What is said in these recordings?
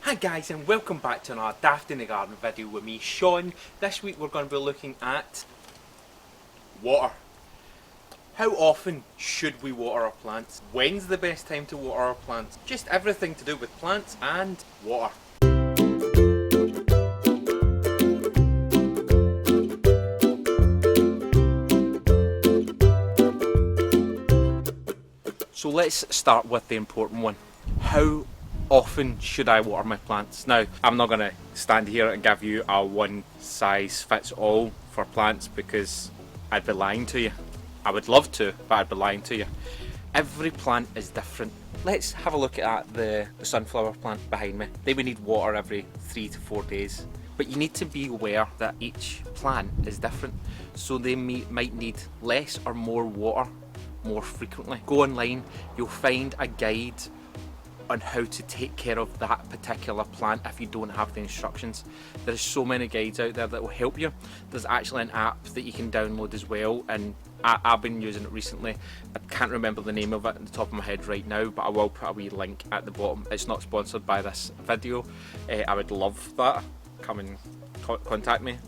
Hi guys, and welcome back to another Daft in the Garden video with me, Sean. This week we're going to be looking at water. How often should we water our plants? When's the best time to water our plants? Just everything to do with plants and water. So let's start with the important one. How often should I water my plants? Now, I'm not going to stand here and give you a one size fits all for plants because I'd be lying to you. I would love to, but I'd be lying to you. Every plant is different. Let's have a look at the sunflower plant behind me. They would need water every 3 to 4 days. But you need to be aware that each plant is different. So they might need less or more water more frequently. Go online, you'll find a guide on how to take care of that particular plant if you don't have the instructions. There's so many guides out there that will help you. There's actually an app that you can download as well, and I've been using it recently. I can't remember the name of it at the top of my head right now, but I will put a wee link at the bottom. It's not sponsored by this video. I would love that. Come and contact me.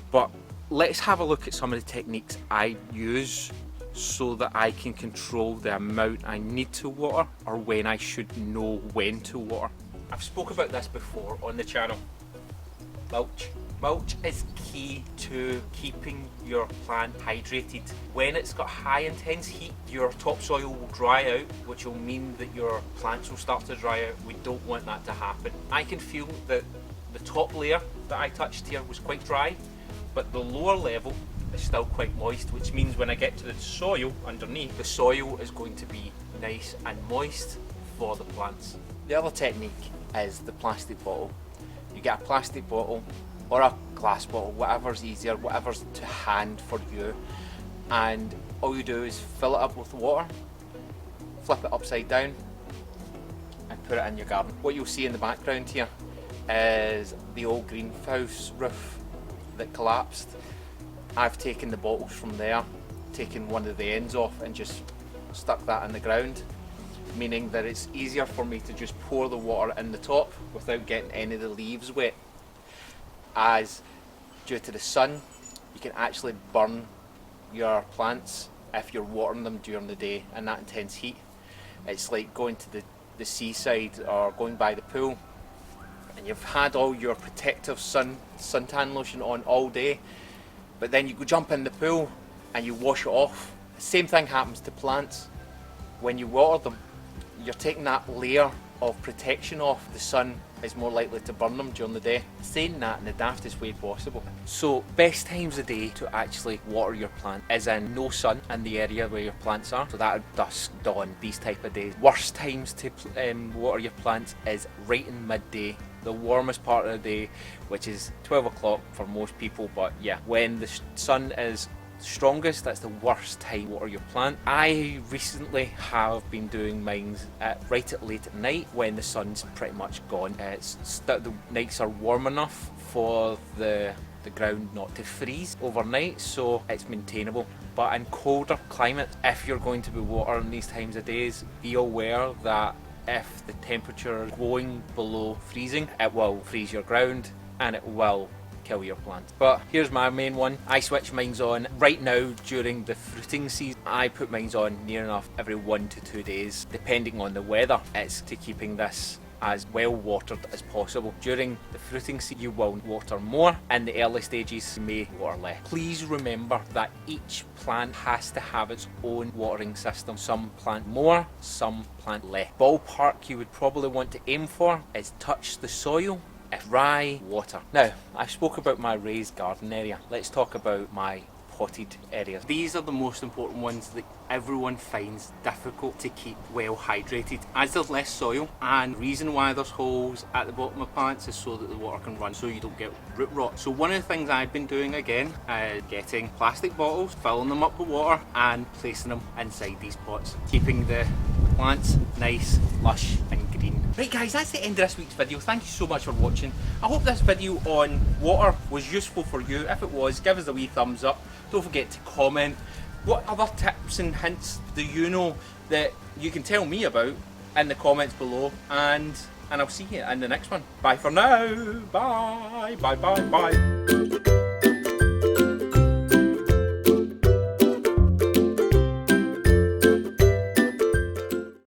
But let's have a look at some of the techniques I use so that I can control the amount I need to water or when I should know when to water. I've spoke about this before on the channel. Mulch. Mulch is key to keeping your plant hydrated. When it's got high intense heat, your topsoil will dry out, which will mean that your plants will start to dry out. We don't want that to happen. I can feel that the top layer that I touched here was quite dry, but the lower level is still quite moist, which means when I get to the soil underneath, the soil is going to be nice and moist for the plants. The other technique is the plastic bottle. You get a plastic bottle or a glass bottle, whatever's easier, whatever's to hand for you, and all you do is fill it up with water, flip it upside down and put it in your garden. What you'll see in the background here is the old greenhouse roof that collapsed. I've taken the bottles from there, taken one of the ends off and just stuck that in the ground, meaning that it's easier for me to just pour the water in the top without getting any of the leaves wet, as due to the sun you can actually burn your plants if you're watering them during the day in that intense heat. It's like going to the seaside or going by the pool and you've had all your protective suntan lotion on all day, but then you go jump in the pool and you wash it off. The same thing happens to plants. When you water them, you're taking that layer of protection off. The sun is more likely to burn them during the day. Saying that in the daftest way possible. So best times of day to actually water your plant is in no sun in the area where your plants are. So that would dusk, dawn, these type of days. Worst times to water your plants is right in midday. The warmest part of the day, which is 12 o'clock for most people, but yeah, when the sun is strongest, that's the worst time to water your plant. I recently have been doing mine right at late at night when the sun's pretty much gone. The nights are warm enough for the ground not to freeze overnight, so it's maintainable. But in colder climates, if you're going to be watering these times of days, be aware that if the temperature is going below freezing, it will freeze your ground and it will kill your plant. But here's my main one. I switch mine on right now during the fruiting season. I put mine on near enough every 1 to 2 days, depending on the weather. It's to keeping this as well watered as possible. During the fruiting season you will water more, in the early stages you may water less. Please remember that each plant has to have its own watering system. Some plant more, some plant less. Ballpark you would probably want to aim for is touch the soil, if dry, water. Now, I spoke about my raised garden area. Let's talk about my potted areas. These are the most important ones that everyone finds difficult to keep well hydrated, as there's less soil, and the reason why there's holes at the bottom of plants is so that the water can run, so you don't get root rot. So one of the things I've been doing again is getting plastic bottles, filling them up with water and placing them inside these pots, keeping the plants nice, lush and green. Right guys, that's the end of this week's video. Thank you so much for watching. I hope this video on water was useful for you. If it was, give us a wee thumbs up. Don't forget to comment. What other tips and hints do you know that you can tell me about in the comments below, and and I'll see you in the next one. Bye for now. Bye, bye, bye, bye.